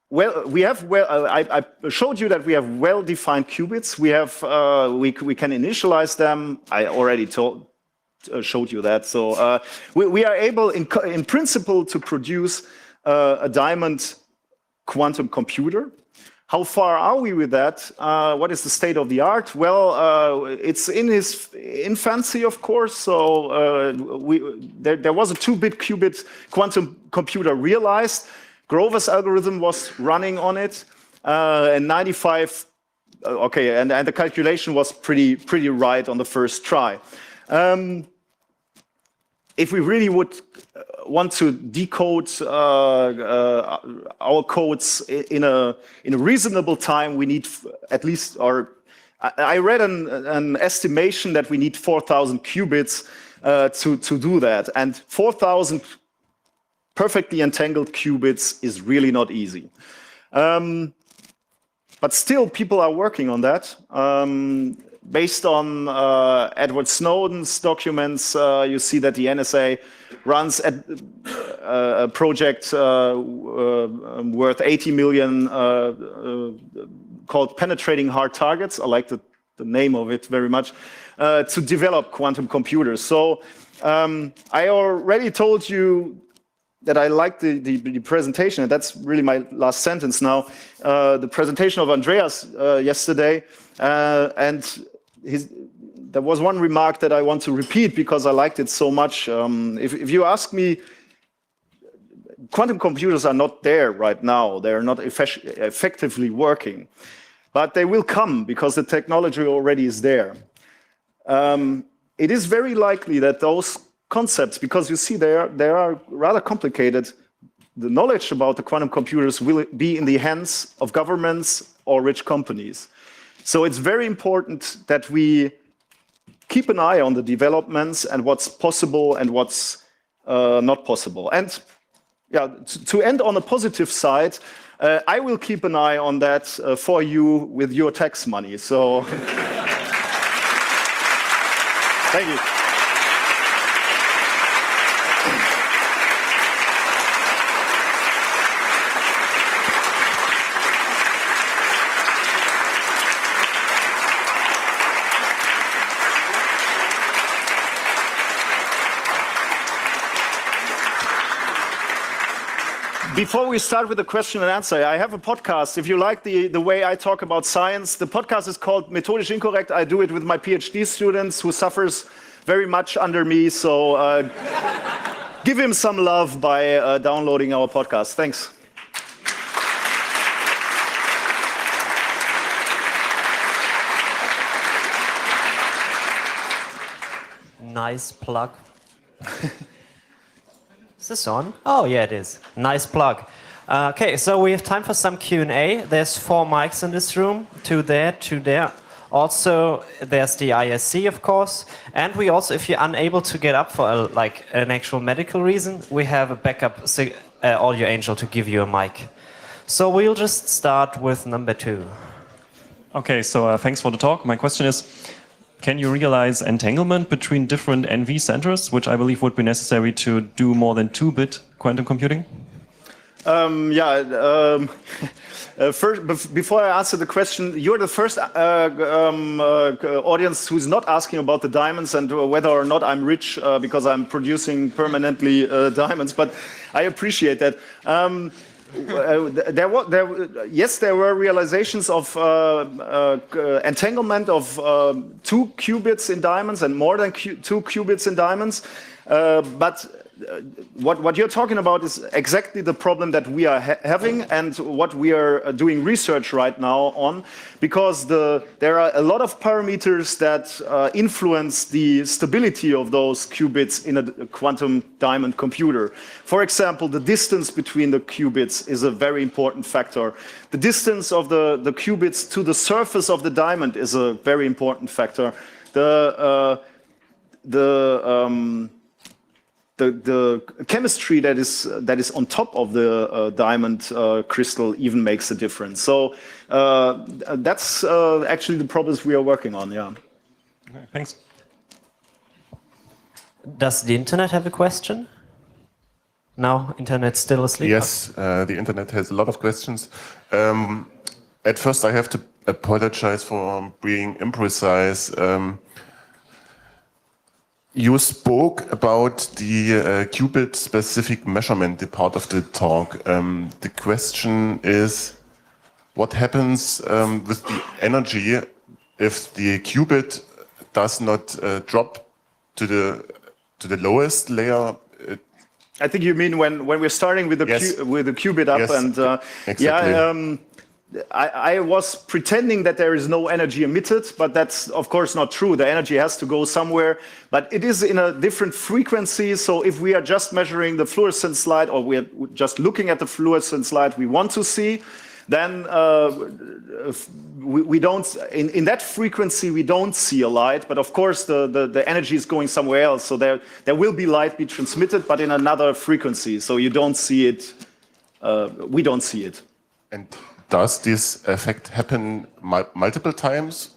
Well, I showed you that we have well-defined qubits. We have we can initialize them. I already showed you that. So we are able, in principle, to produce a diamond quantum computer. How far are we with that? What is the state of the art? Well, it's in its infancy, of course. So there was a 2-bit qubit quantum computer realized. Grover's algorithm was running on it, and 95. Okay, and the calculation was pretty right on the first try. If we really would want to decode our codes in a reasonable time, we need at least, or I read an estimation that we need 4,000 qubits to do that, and 4,000 perfectly entangled qubits is really not easy. But still, people are working on that. Based on Edward Snowden's documents, you see that the NSA runs a project worth 80 million called Penetrating Hard Targets. I like the name of it very much, to develop quantum computers. So I already told you that I liked the presentation, and that's really my last sentence now. The presentation of Andreas yesterday, and there was one remark that I want to repeat because I liked it so much. If you ask me, quantum computers are not there right now. They're not effectively working, but they will come because the technology already is there. It is very likely that those concepts, because you see they are rather complicated, the knowledge about the quantum computers will be in the hands of governments or rich companies. So it's very important that we keep an eye on the developments and what's possible and what's not possible. And yeah, to end on a positive side, I will keep an eye on that for you with your tax money. So thank you. Before we start with the question and answer, I have a podcast. If you like the way I talk about science, the podcast is called Methodisch Inkorrekt. I do it with my PhD students who suffers very much under me. So give him some love by downloading our podcast. Thanks. Nice plug. Is this on? Oh, yeah, it is. Nice plug. Okay, so we have time for some Q&A. There's 4 mics in this room, 2 there, 2 there. Also, there's the ISC, of course. And we also, if you're unable to get up for like an actual medical reason, we have a backup audio angel to give you a mic. So we'll just start with number 2. Okay, so thanks for the talk. My question is, can you realize entanglement between different NV centers, which I believe would be necessary to do more than 2-bit quantum computing? First, before I answer the question, you're the first audience who's not asking about the diamonds and whether or not I'm rich because I'm producing permanently diamonds, but I appreciate that. Yes, there were realizations of entanglement of 2 qubits in diamonds and more than 2 qubits in diamonds. But what you're talking about is exactly the problem that we are having and what we are doing research right now on, because there are a lot of parameters that influence the stability of those qubits in a quantum diamond computer. For example, the distance between the qubits is a very important factor. The distance of the qubits to the surface of the diamond is a very important factor. The chemistry that is on top of the diamond crystal even makes a difference. So that's actually the problems we are working on. Yeah. Okay, thanks. Does the internet have a question? No, internet's still asleep. Yes, the internet has a lot of questions. At first, I have to apologize for being imprecise. You spoke about the qubit-specific measurement, the part of the talk. The question is, what happens with the energy if the qubit does not drop to the lowest layer? I think you mean when we're starting with the qubit up, yes, and exactly. Yeah. I was pretending that there is no energy emitted, but that's of course not true. The energy has to go somewhere, but it is in a different frequency. So if we are just measuring the fluorescence light, or we're just looking at the fluorescence light we want to see, then we don't, in that frequency, we don't see a light. But of course, the energy is going somewhere else. So there will be light be transmitted, but in another frequency. So you don't see it, we don't see it. And does this effect happen multiple times?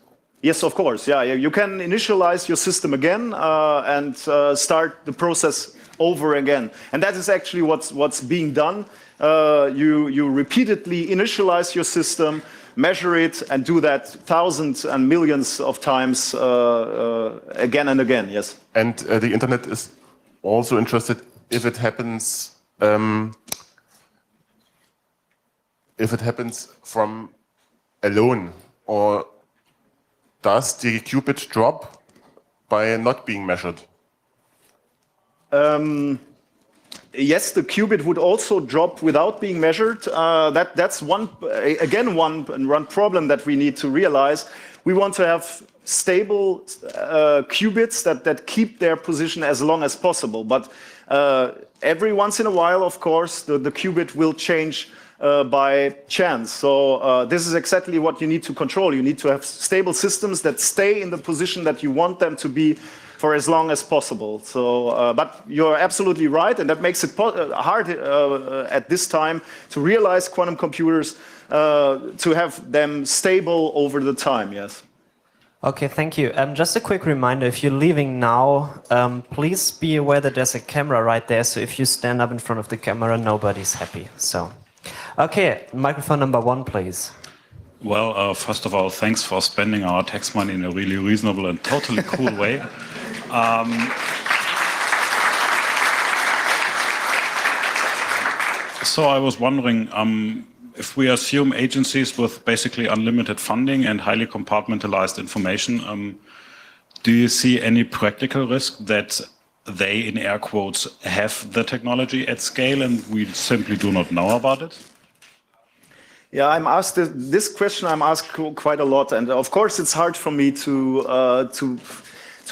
Yes, of course. Yeah, you can initialize your system again and start the process over again. And that is actually what's being done. You repeatedly initialize your system, measure it, and do that thousands and millions of times again and again. Yes. And the internet is also interested if it happens if it happens from alone, or does the qubit drop by not being measured? Yes, the qubit would also drop without being measured. That's one problem that we need to realize. We want to have stable qubits that keep their position as long as possible. But every once in a while, of course, the qubit will change by chance. So this is exactly what you need to control. You need to have stable systems that stay in the position that you want them to be for as long as possible. So, but you're absolutely right, and that makes it hard at this time to realize quantum computers, to have them stable over the time, yes. Okay, thank you. Just a quick reminder, if you're leaving now, please be aware that there's a camera right there, so if you stand up in front of the camera, nobody's happy. So, okay, microphone number 1, please. Well, first of all, thanks for spending our tax money in a really reasonable and totally cool way. So I was wondering, if we assume agencies with basically unlimited funding and highly compartmentalized information, do you see any practical risk that they, in air quotes, have the technology at scale and we simply do not know about it? Yeah, I'm asked this question. I'm asked quite a lot, and of course, it's hard for me to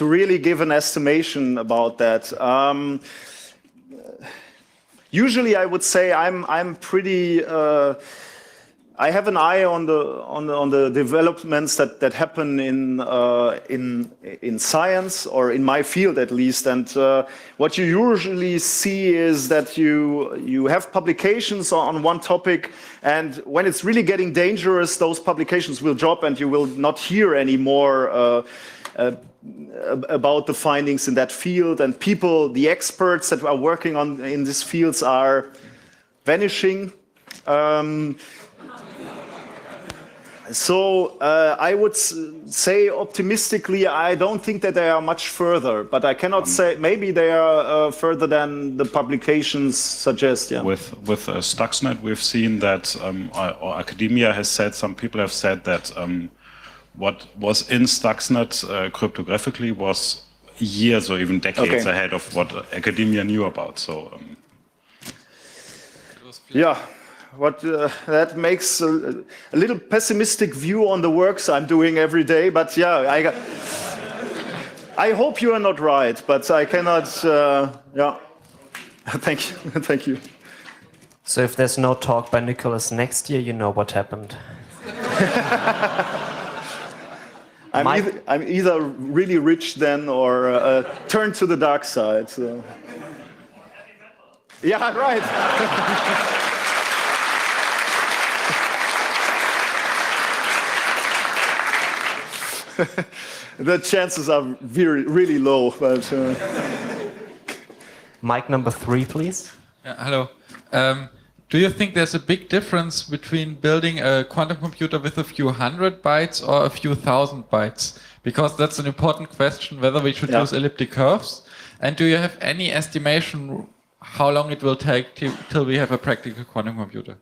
really give an estimation about that. Usually, I would say I'm pretty. I have an eye on the developments that happen in science, or in my field at least. And what you usually see is that you have publications on one topic, and when it's really getting dangerous, those publications will drop, and you will not hear anymore about the findings in that field. And people, the experts that are working in these fields, are vanishing. So I would say optimistically, I don't think that they are much further, but I cannot say, maybe they are further than the publications suggest. Yeah. With Stuxnet, we've seen that, or academia has said, some people have said that what was in Stuxnet cryptographically was years or even decades ahead of what academia knew about. So yeah. That makes a little pessimistic view on the works I'm doing every day, but yeah, I hope you are not right, but I cannot, yeah. Thank you, thank you. So if there's no talk by Nicholas next year, you know what happened. I'm either really rich then or turn to the dark side. So. Yeah, right. The chances are really low. But, Mic number 3, please. Yeah, hello. Do you think there's a big difference between building a quantum computer with a few hundred bytes or a few thousand bytes? Because that's an important question, whether we should use elliptic curves. And do you have any estimation how long it will take till we have a practical quantum computer?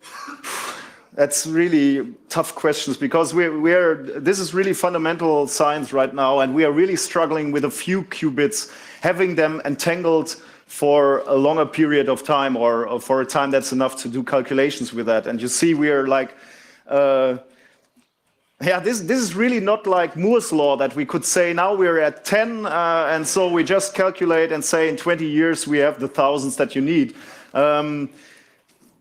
That's really tough questions, because this is really fundamental science right now, and we are really struggling with a few qubits, having them entangled for a longer period of time, or for a time that's enough to do calculations with that. And you see, we are like, this is really not like Moore's law, that we could say now we're at 10, and so we just calculate and say in 20 years we have the thousands that you need.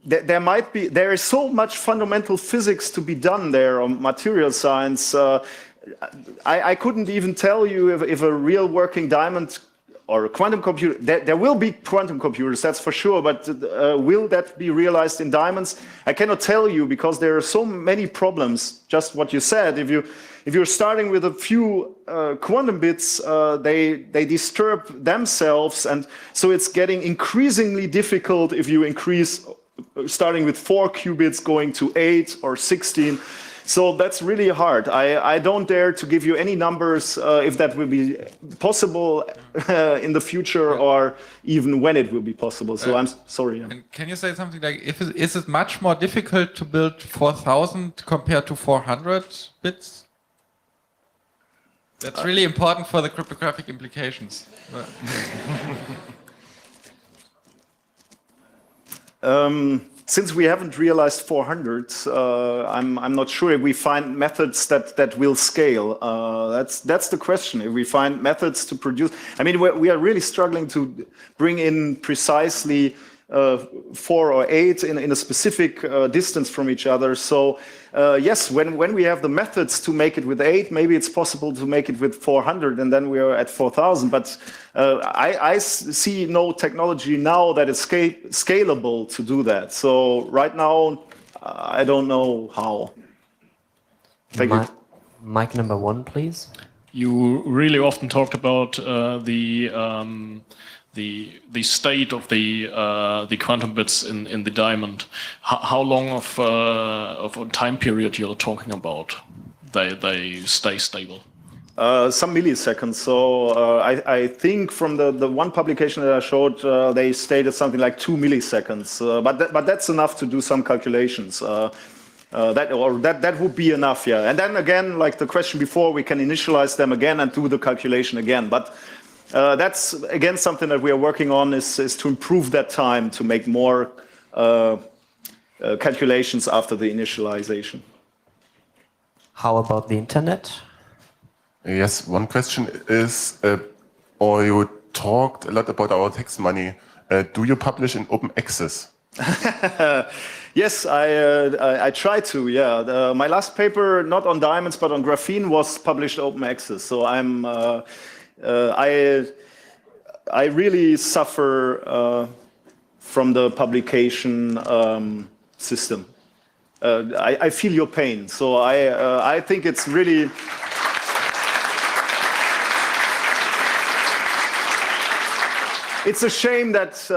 There is so much fundamental physics to be done there on material science. I couldn't even tell you if a real working diamond or a quantum computer, there will be quantum computers, that's for sure, but will that be realized in diamonds? I cannot tell you, because there are so many problems. Just what you said, if you're starting with a few quantum bits, they disturb themselves, and so it's getting increasingly difficult if you increase, starting with 4 qubits going to 8 or 16. So that's really hard. I don't dare to give you any numbers if that will be possible in the future or even when it will be possible. So I'm sorry. And can you say something like, is it much more difficult to build 4,000 compared to 400 bits? That's really important for the cryptographic implications. Since we haven't realized 400, I'm not sure if we find methods that will scale. That's the question. If we find methods to produce, I mean, we are really struggling to bring in precisely 4 or 8 in a specific distance from each other. So yes, when we have the methods to make it with 8, maybe it's possible to make it with 400, and then we are at 4,000. But I see no technology now that is scalable to do that. So right now, I don't know how. Thank you. Mic number 1, please. You really often talked about the state of the quantum bits in the diamond. How long of a time period you're talking about? They stay stable. Some milliseconds. So I think from the one publication that I showed, they stated something like 2 milliseconds. But that's enough to do some calculations. That would be enough, yeah. And then again, like the question before, we can initialize them again and do the calculation again. But that's again something that we are working on is to improve that time to make more calculations after the initialization. How about the internet? Yes, one question is, or you talked a lot about our tax money. Do you publish in open access? Yes, I try to. Yeah, my last paper, not on diamonds but on graphene, was published open access. So I really suffer from the publication system. I feel your pain. So I think it's really. It's a shame that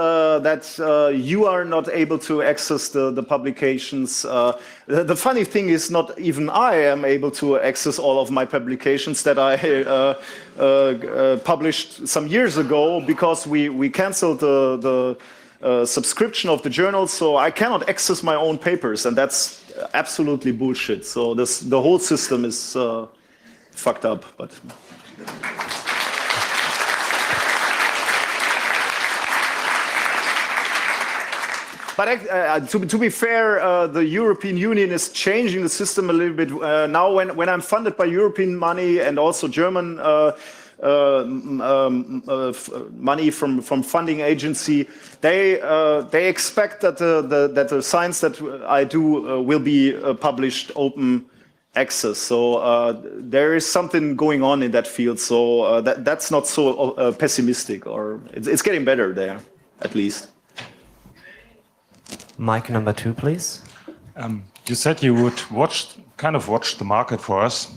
you are not able to access the publications. The funny thing is, not even I am able to access all of my publications that I published some years ago because we canceled the subscription of the journal, so I cannot access my own papers, and that's absolutely bullshit. So the whole system is fucked up. But to be fair, the European Union is changing the system a little bit. Now when I'm funded by European money and also German money from funding agency, they expect that the science that I do will be published open access. So there is something going on in that field. So that's not so pessimistic, or it's getting better there, at least. Mic number 2, please. You said you would watch the market for us.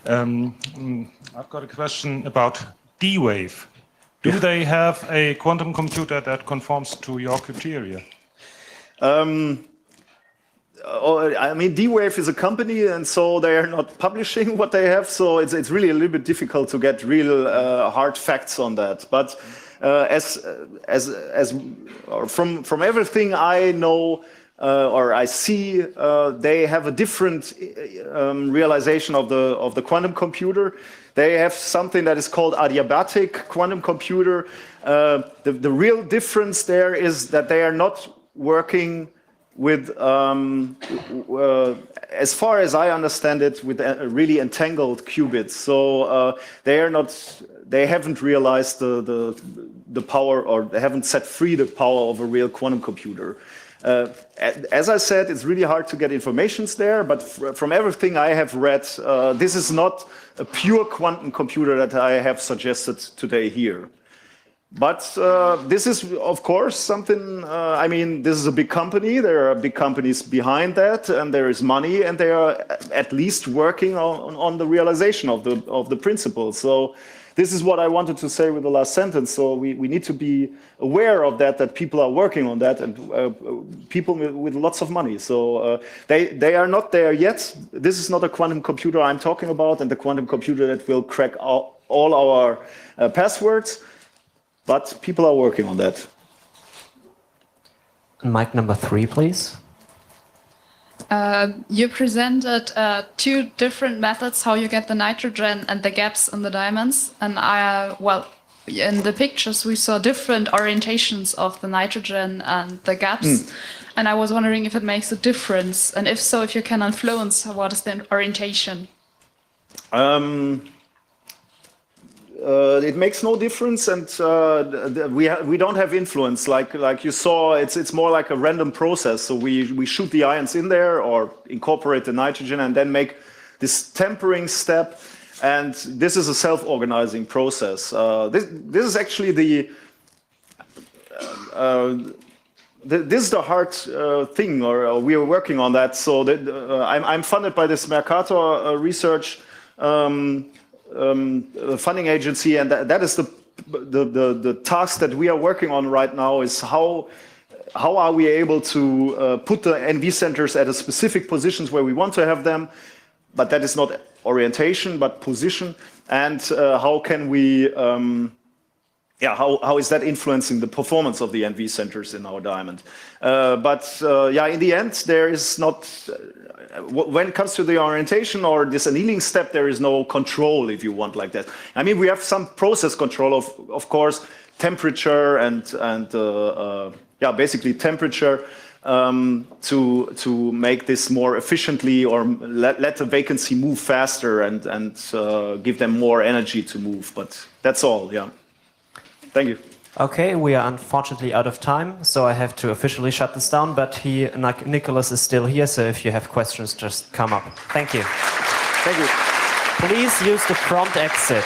I've got a question about D-Wave. Do they have a quantum computer that conforms to your criteria? I mean, D-Wave is a company, and so they are not publishing what they have. So it's really a little bit difficult to get real hard facts on that. But from everything I know or I see, they have a different realization of the quantum computer. They have something that is called adiabatic quantum computer. The real difference there is that they are not working with, as far as I understand it, with really entangled qubits. So they haven't realized the power, or they haven't set free the power of a real quantum computer. As I said, it's really hard to get informations there, but from everything I have read, this is not a pure quantum computer that I have suggested today here. But this is, of course, something. I mean, this is a big company. There are big companies behind that, and there is money, and they are at least working on the realization of the principle. So, this is what I wanted to say with the last sentence. So, we need to be aware of that people are working on that, and people with lots of money. So, they are not there yet. This is not a quantum computer I'm talking about, and the quantum computer that will crack all our passwords. But people are working on that. Mic number 3, please. You presented 2 different methods how you get the nitrogen and the gaps in the diamonds. And in the pictures we saw different orientations of the nitrogen and the gaps. And I was wondering if it makes a difference. And if so, if you can influence, what is the orientation? It makes no difference, and we don't have influence. Like you saw, it's more like a random process. So we shoot the ions in there or incorporate the nitrogen, and then make this tempering step. And this is a self-organizing process. This is actually this is the hard thing, or we are working on that. So I'm funded by this Mercator research. Funding agency, and that is the task that we are working on right now. Is how are we able to put the NV centers at a specific positions where we want to have them, but that is not orientation but position, and how can we how is that influencing the performance of the NV centers in our diamond? In the end, there is not. When it comes to the orientation or this annealing step, there is no control, if you want, like that. I mean, we have some process control of course, temperature and basically temperature to make this more efficiently, or let the vacancy move faster and give them more energy to move. But that's all. Yeah. Thank you. Okay, we are unfortunately out of time, so I have to officially shut this down, but Nicholas is still here, so if you have questions, just come up. Thank you. Thank you. Please use the prompt exit.